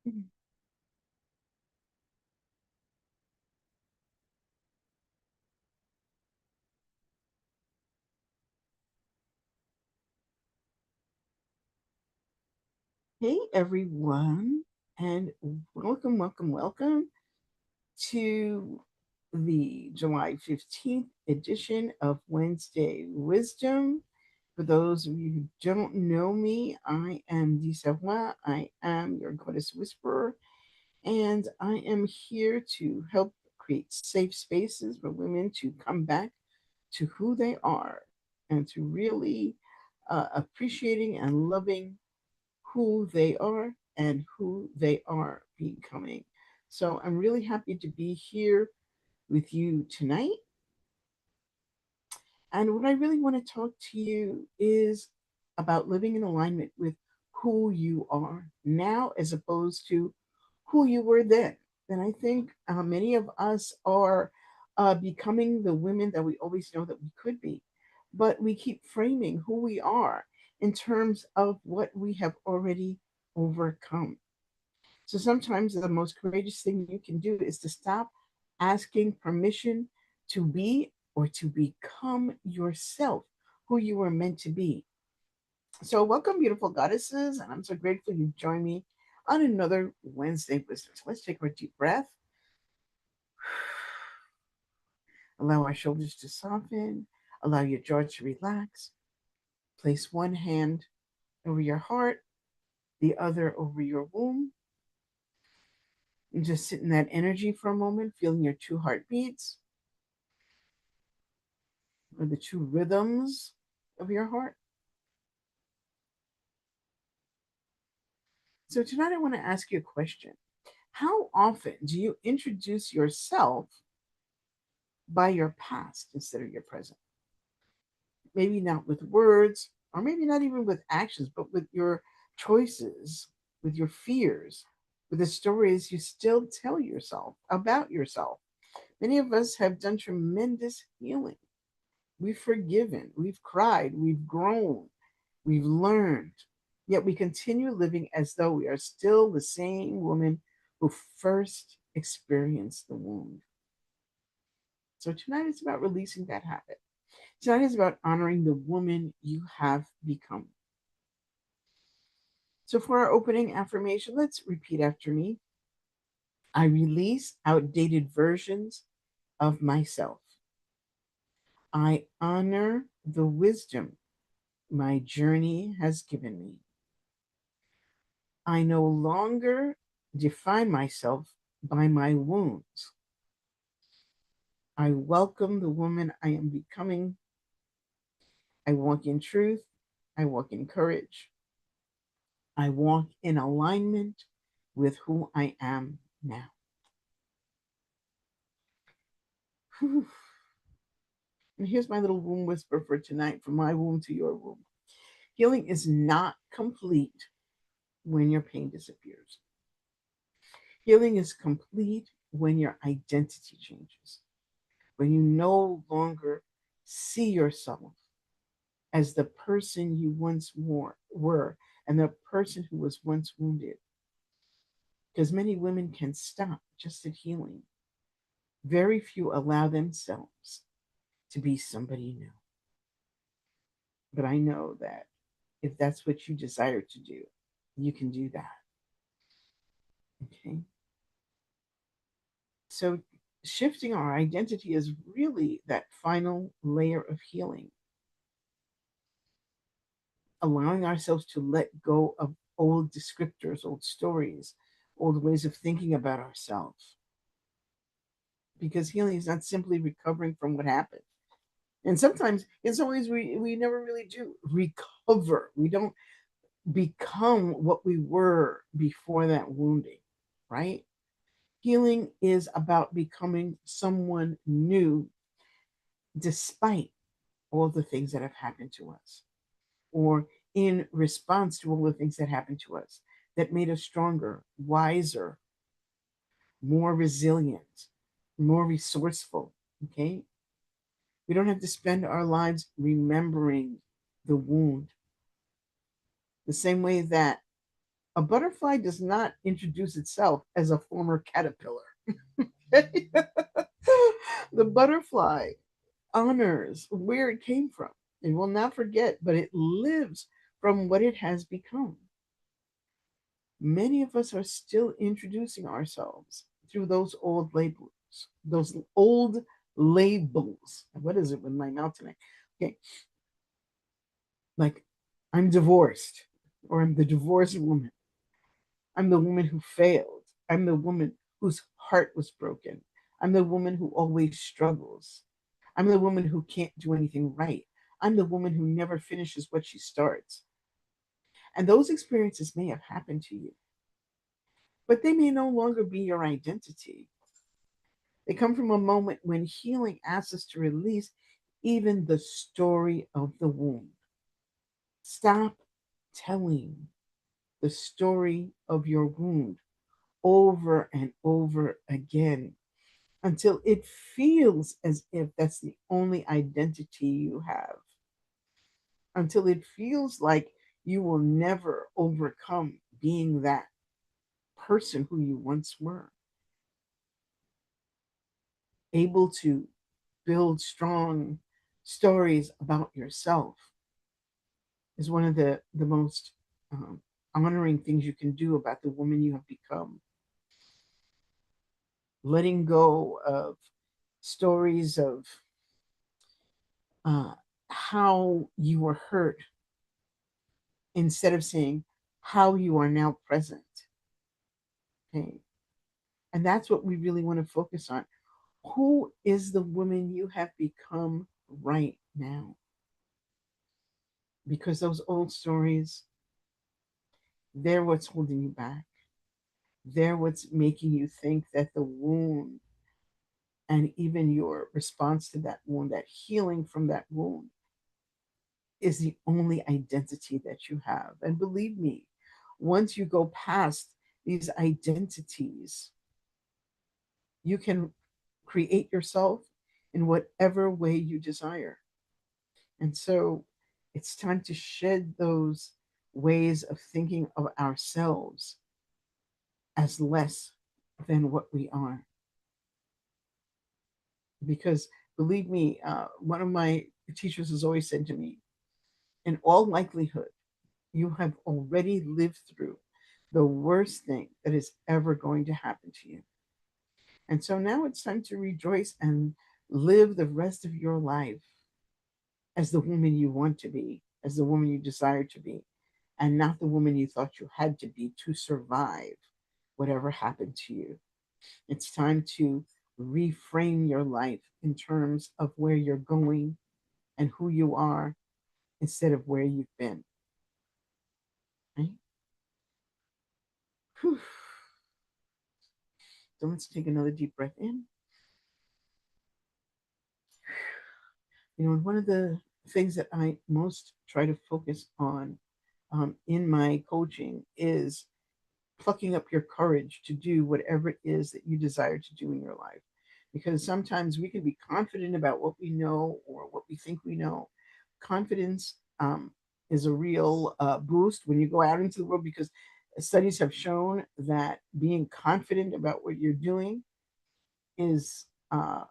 Hey everyone, and welcome to the July 15th edition of Wednesday Wisdom. For those of you who don't know me, I am Disawa. I am your goddess whisperer, and I am here to help create safe spaces for women to come back to who they are and to really appreciating and loving who they are and who they are becoming. So I'm really happy to be here with you tonight. And what I really want to talk to you is about living in alignment with who you are now as opposed to who you were then. And I think many of us are becoming the women that we always know that we could be, but we keep framing who we are in terms of what we have already overcome. So sometimes the most courageous thing you can do is to stop asking permission to be or to become yourself, who you were meant to be. So, welcome, beautiful goddesses, and I'm so grateful you joined me on another Wednesday Wisdom. So, let's take a deep breath, allow our shoulders to soften, allow your jaw to relax. Place one hand over your heart, the other over your womb, and just sit in that energy for a moment, feeling your two heartbeats or the two rhythms of your heart. So, tonight I want to ask you a question. How often do you introduce yourself by your past instead of your present? Maybe not with words, or maybe not even with actions, but with your choices, with your fears, with the stories you still tell yourself about yourself. Many of us have done tremendous healing. We've forgiven, we've cried, we've grown, we've learned, yet we continue living as though we are still the same woman who first experienced the wound. So tonight is about releasing that habit. Tonight is about honoring the woman you have become. So for our opening affirmation, let's repeat after me. I release outdated versions of myself. I honor the wisdom my journey has given me. I no longer define myself by my wounds. I welcome the woman I am becoming. I walk in truth. I walk in courage. I walk in alignment with who I am now. Whew. And here's my little womb whisper for tonight, from my womb to your womb. Healing is not complete when your pain disappears. Healing is complete when your identity changes, when you no longer see yourself as the person you once were and the person who was once wounded. Because many women can stop just at healing. Very few allow themselves to be somebody new. But I know that if that's what you desire to do, you can do that. Okay. So shifting our identity is really that final layer of healing, allowing ourselves to let go of old descriptors, old stories, old ways of thinking about ourselves. Because healing is not simply recovering from what happened. And sometimes in some ways we never really do recover. We don't become what we were before that wounding, right? Healing is about becoming someone new despite all the things that have happened to us, or in response to all the things that happened to us that made us stronger, wiser, more resilient, more resourceful. Okay. We don't have to spend our lives remembering the wound the same way that A butterfly does not introduce itself as a former caterpillar. The butterfly honors where it came from. It will not forget, but it lives from what it has become. Many of us are still introducing ourselves through those old labels, those old labels. What is it with my mouth tonight? Okay, like I'm divorced, or I'm the divorced woman. I'm the woman who failed. I'm the woman whose heart was broken. I'm the woman who always struggles. I'm the woman who can't do anything right. I'm the woman who never finishes what she starts. And those experiences may have happened to you, but they may no longer be your identity. They come from a moment when healing asks us to release even the story of the wound. Stop telling the story of your wound over and over again until it feels as if that's the only identity you have, until it feels like you will never overcome being that person who you once were, able to build strong stories about yourself is one of the most honoring things you can do about the woman you have become. Letting go of stories of uh, how you were hurt instead of saying how you are now present. Okay. And that's what we really want to focus on. Who is the woman you have become right now? Because those old stories, they're what's holding you back. They're what's making you think that the wound and even your response to that wound, that healing from that wound, is the only identity that you have. And believe me, once you go past these identities, you can create yourself in whatever way you desire. And so it's time to shed those ways of thinking of ourselves as less than what we are. Because believe me, one of my teachers has always said to me, in all likelihood, you have already lived through the worst thing that is ever going to happen to you. And so now it's time to rejoice and live the rest of your life as the woman you want to be, as the woman you desire to be, and not the woman you thought you had to be to survive whatever happened to you. It's time to reframe your life in terms of where you're going and who you are instead of where you've been. Right? Whew. So let's take another deep breath in. One of the things that I most try to focus on in my coaching is plucking up your courage to do whatever it is that you desire to do in your life. Because sometimes we can be confident about what we know or what we think we know. Confidence is a real boost when you go out into the world, because studies have shown that being confident about what you're doing is uh,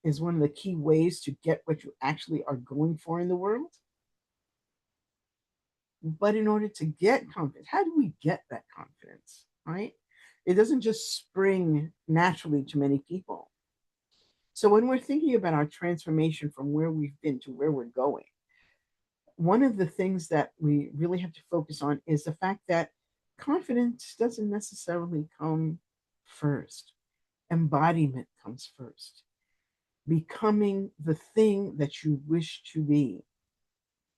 is one of the key ways to get what you actually are going for in the world. But in order to get confidence, how do we get that confidence, right? It doesn't just spring naturally to many people. So when we're thinking about our transformation from where we've been to where we're going, one of the things that we really have to focus on is the fact that confidence doesn't necessarily come first. Embodiment comes first. Becoming the thing that you wish to be,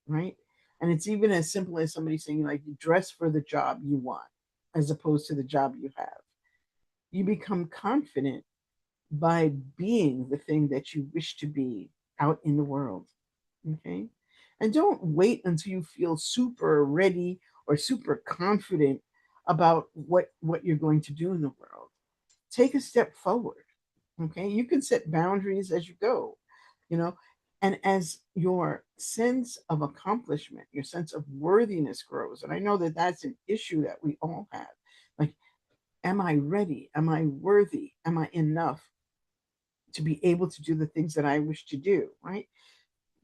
right? And it's even as simple as somebody saying, like, you dress for the job you want as opposed to the job you have. You become confident by being the thing that you wish to be out in the world. Okay. And don't wait until you feel super ready or super confident about what you're going to do in the world. Take a step forward. Okay. You can set boundaries as you go, you know, And as your sense of accomplishment, your sense of worthiness grows, and I know that that's an issue that we all have. Like, am I ready? Am I worthy? Am I enough to be able to do the things that I wish to do, right?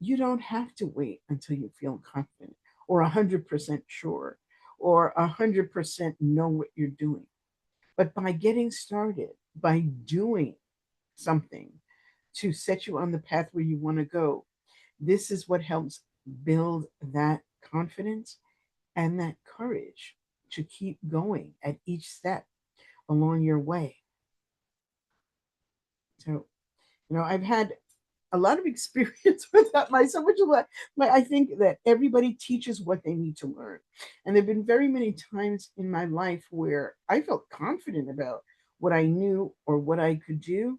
You don't have to wait until you feel confident or 100% sure or 100% know what you're doing. But by getting started, by doing something to set you on the path where you want to go, this is what helps build that confidence and that courage to keep going at each step along your way. So, I've had a lot of experience with that myself, which is what I think that everybody teaches what they need to learn. And there have been very many times in my life where I felt confident about what I knew or what I could do,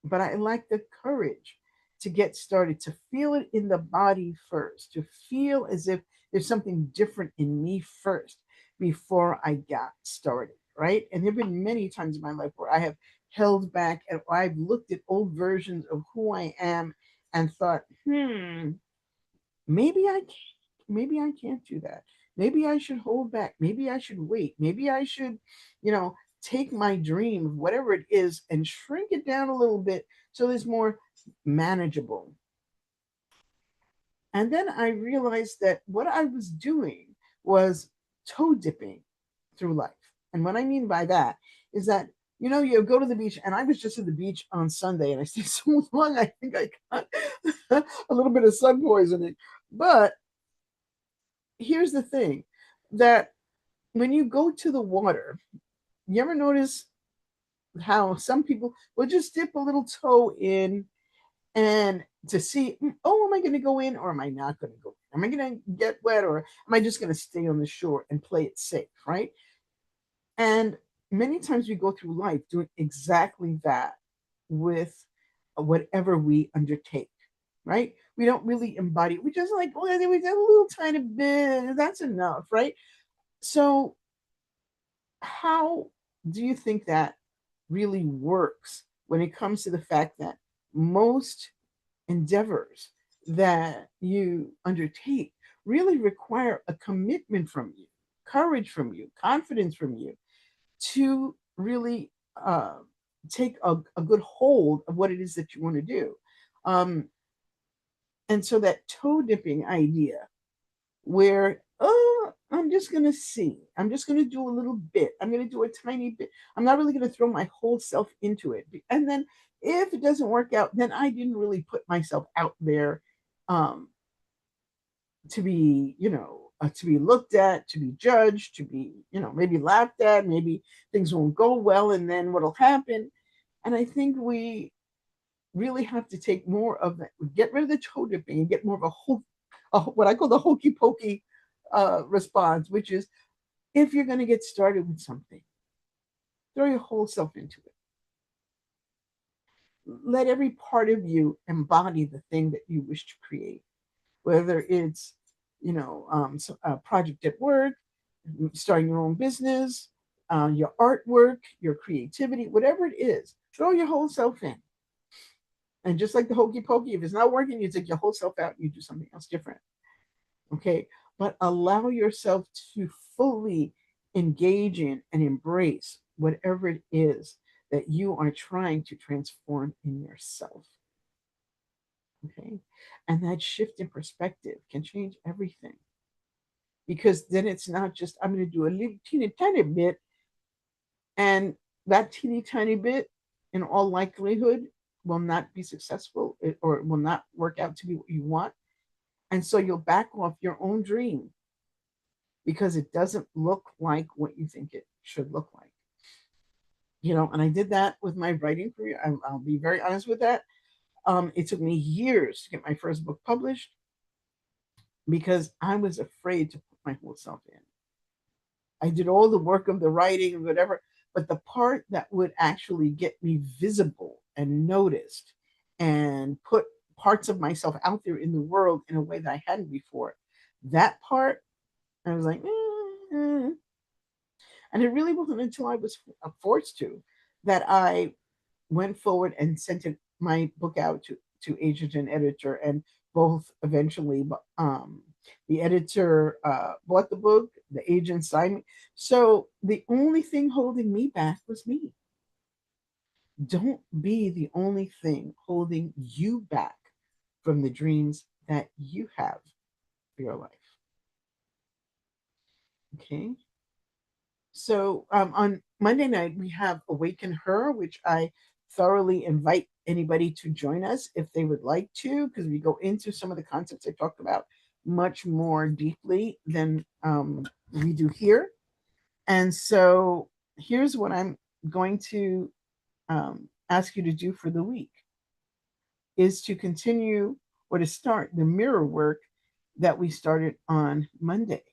but I lacked the courage to get started, to feel it in the body first, to feel as if there's something different in me first before I got started, right? And there have been many times in my life where I have held back and I've looked at old versions of who I am and thought, maybe I can't, maybe I can't do that. Maybe I should hold back. Maybe I should wait. Maybe I should, take my dream, whatever it is, and shrink it down a little bit so it's more manageable. And then I realized that what I was doing was toe dipping through life. And what I mean by that is that, you go to the beach, and I was just at the beach on Sunday and I stayed so long, I think I got a little bit of sun poisoning. But here's the thing, that when you go to the water, you ever notice how some people will just dip a little toe in and to see, oh, am I going to go in or am I not going to go in? Am I going to get wet or am I just going to stay on the shore and play it safe, right? And many times we go through life doing exactly that with whatever we undertake, right? We don't really embody it. We just like, well, we got a little tiny bit, that's enough, right? So, how do you think that really works when it comes to the fact that most endeavors that you undertake really require a commitment from you, courage from you, confidence from you to really take a good hold of what it is that you want to do? Um, and so that toe dipping idea where, oh, I'm just going to see, I'm just going to do a little bit, I'm going to do a tiny bit, I'm not really going to throw my whole self into it. And then if it doesn't work out, then I didn't really put myself out there um, to be, to be looked at, to be judged, to be, maybe laughed at, maybe things won't go well, and then what'll happen. And I think we really have to take more of that, get rid of the toe dipping and get more of what I call the hokey pokey response, which is, if you're going to get started with something, throw your whole self into it. Let every part of you embody the thing that you wish to create, whether it's, a project at work, starting your own business, your artwork, your creativity, whatever it is, throw your whole self in. And just like the hokey pokey, if it's not working, you take your whole self out and you do something else different. Okay. But allow yourself to fully engage in and embrace whatever it is that you are trying to transform in yourself. Okay. And that shift in perspective can change everything, because then it's not just, I'm going to do a little teeny tiny bit, and that teeny tiny bit, in all likelihood, will not be successful, or it will not work out to be what you want. And so you'll back off your own dream because it doesn't look like what you think it should look like. And I did that with my writing career. I'll be very honest with that. It took me years to get my first book published because I was afraid to put my whole self in. I did all the work of the writing and whatever, but the part that would actually get me visible and noticed and put parts of myself out there in the world in a way that I hadn't before, that part, I was like, and it really wasn't until I was forced to, that I went forward and sent my book out to agent and editor, and both eventually, the editor bought the book, the agent signed me. So the only thing holding me back was me. Don't be the only thing holding you back from the dreams that you have for your life. Okay. So on Monday night, we have Awaken Her, which I thoroughly invite anybody to join us if they would like to, because we go into some of the concepts I talked about much more deeply than we do here. And so here's what I'm going to ask you to do for the week is to continue or to start the mirror work that we started on Monday.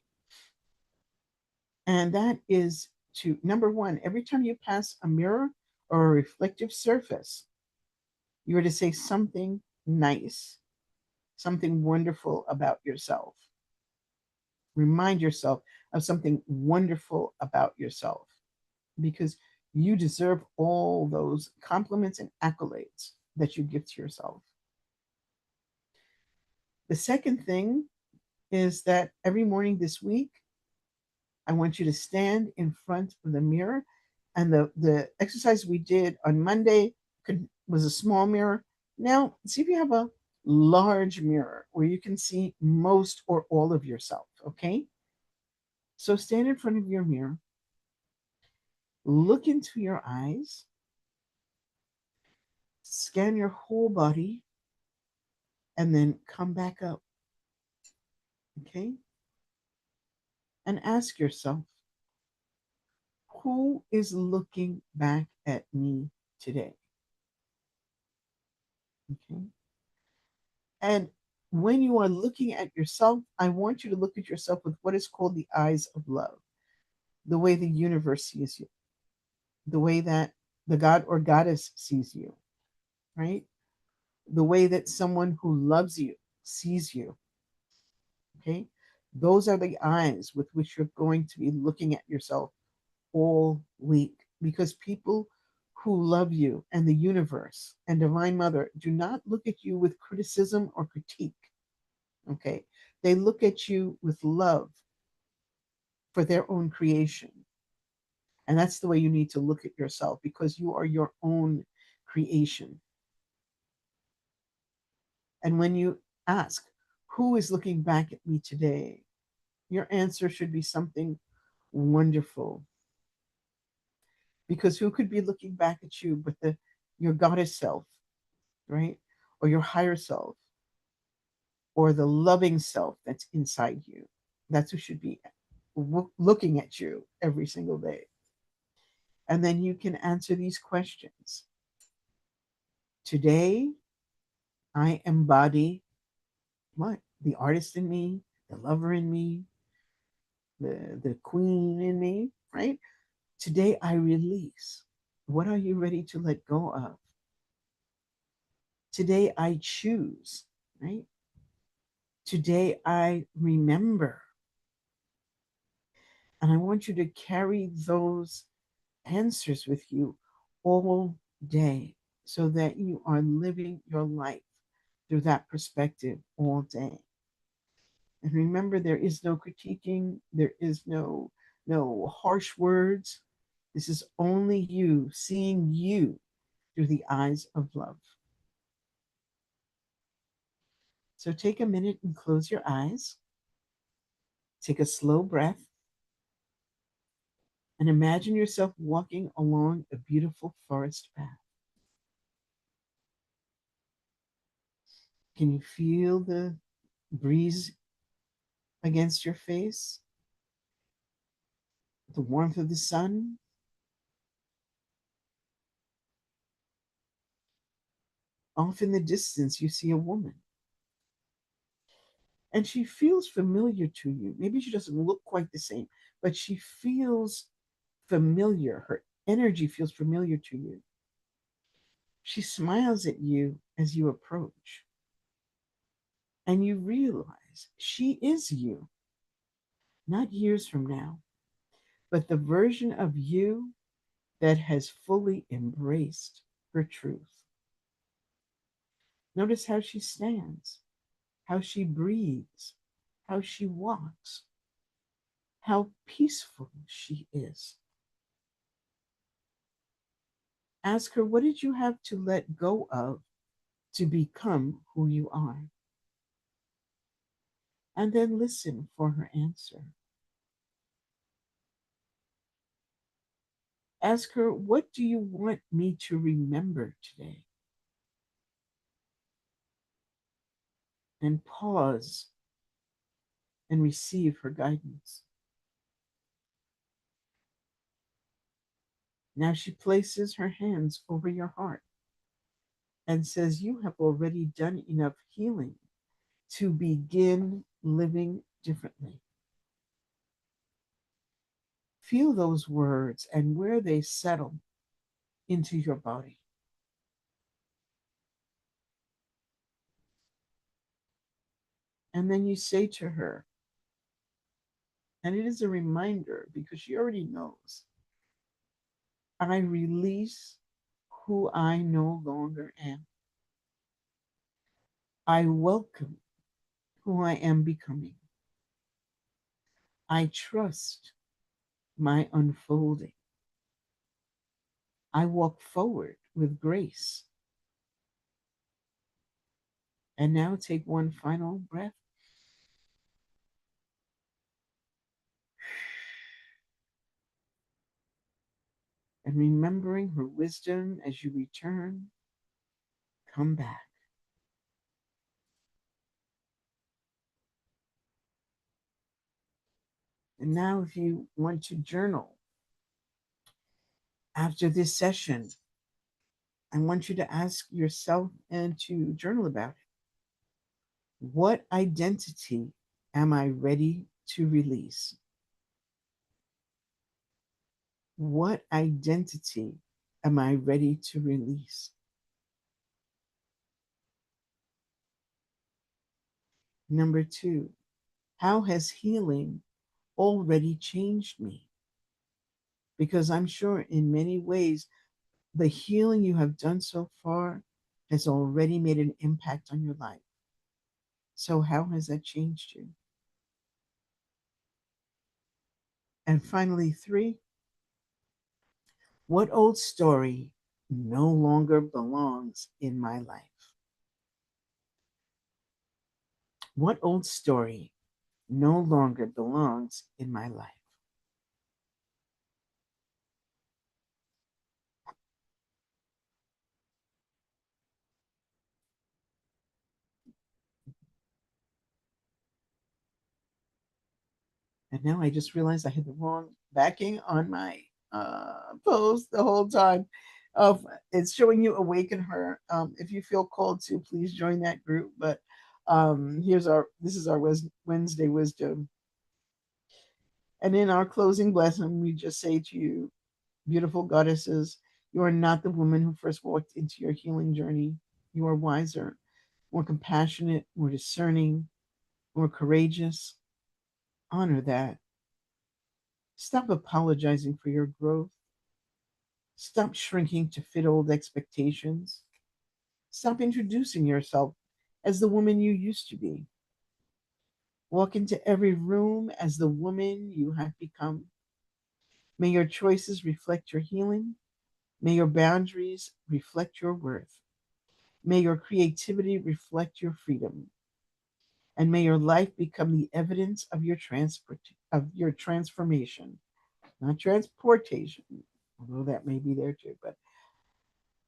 And that is to, number one, every time you pass a mirror or a reflective surface, you are to say something nice, something wonderful about yourself. Remind yourself of something wonderful about yourself because you deserve all those compliments and accolades that you give to yourself. The second thing is that every morning this week, I want you to stand in front of the mirror. And the exercise we did on Monday was a small mirror. Now, see if you have a large mirror where you can see most or all of yourself, okay? So stand in front of your mirror, look into your eyes, scan your whole body, and then come back up, okay? And ask yourself, who is looking back at me today? Okay. And when you are looking at yourself, I want you to look at yourself with what is called the eyes of love, the way the universe sees you, the way that the God or goddess sees you, right? The way that someone who loves you sees you, okay? Those are the eyes with which you're going to be looking at yourself all week because people who love you and the universe and Divine Mother do not look at you with criticism or critique. Okay. They look at you with love for their own creation. And that's the way you need to look at yourself because you are your own creation. And when you ask, who is looking back at me today? Your answer should be something wonderful. Because who could be looking back at you but your goddess self, right? Or your higher self, or the loving self that's inside you. That's who should be looking at you every single day. And then you can answer these questions. Today, I embody what? The artist in me, the lover in me, the queen in me, right? Today, I release. What are you ready to let go of? Today, I choose, right? Today, I remember. And I want you to carry those answers with you all day so that you are living your life through that perspective all day. And remember, there is no critiquing, there is no harsh words. This is only you seeing you through the eyes of love. So take a minute and close your eyes. Take a slow breath and imagine yourself walking along a beautiful forest path. Can you feel the breeze against your face? The warmth of the sun? Off in the distance, you see a woman. And she feels familiar to you. Maybe she doesn't look quite the same, but she feels familiar. Her energy feels familiar to you. She smiles at you as you approach. And you realize she is you, not years from now, but the version of you that has fully embraced her truth. Notice how she stands, how she breathes, how she walks, how peaceful she is. Ask her, what did you have to let go of to become who you are? And then listen for her answer. Ask her, what do you want me to remember today? And pause and receive her guidance. Now she places her hands over your heart and says, you have already done enough healing to begin living differently. Feel those words and where they settle into your body. And then you say to her, and it is a reminder because she already knows, I release who I no longer am. I welcome who I am becoming. I trust my unfolding. I walk forward with grace. And now take one final breath. And remembering her wisdom as you return, come back. And now, if you want to journal after this session, I want you to ask yourself and to journal about it. What identity am I ready to release? What identity am I ready to release? Number two, how has healing already changed me? Because I'm sure in many ways, the healing you have done so far has already made an impact on your life. So, how has that changed you? And finally, three, what old story no longer belongs in my life? What old story no longer belongs in my life? And now I just realized I had the wrong backing on my post the whole time. Of it's showing you awaken her. If you feel called to, please join that group. But this is our Wednesday wisdom. And in our closing blessing, we just say to you, beautiful goddesses, you are not the woman who first walked into your healing journey. You are wiser, more compassionate, more discerning, more courageous. Honor that. Stop apologizing for your growth. Stop shrinking to fit old expectations. Stop introducing yourself as the woman you used to be. Walk into every room as the woman you have become. May your choices reflect your healing. May your boundaries reflect your worth. May your creativity reflect your freedom. And may your life become the evidence of your transformation, not transportation, although that may be there too, but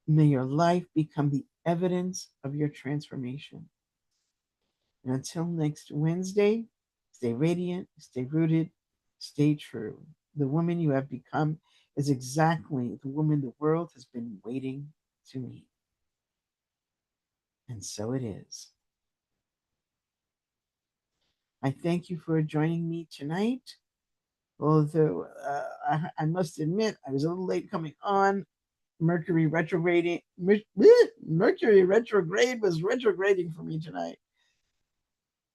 may your life become the evidence of your transformation. And until next Wednesday, stay radiant, stay rooted, stay true. The woman you have become is exactly the woman the world has been waiting to meet. And so it is. I thank you for joining me tonight. Although I must admit, I was a little late coming on. Mercury retrograding. Mercury retrograde was retrograding for me tonight.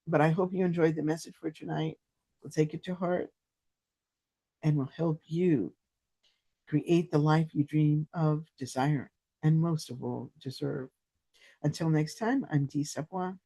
But I hope you enjoyed the message for tonight. We'll take it to heart and will help you create the life you dream of, desire, and most of all, deserve. Until next time, I'm Dee Savoie.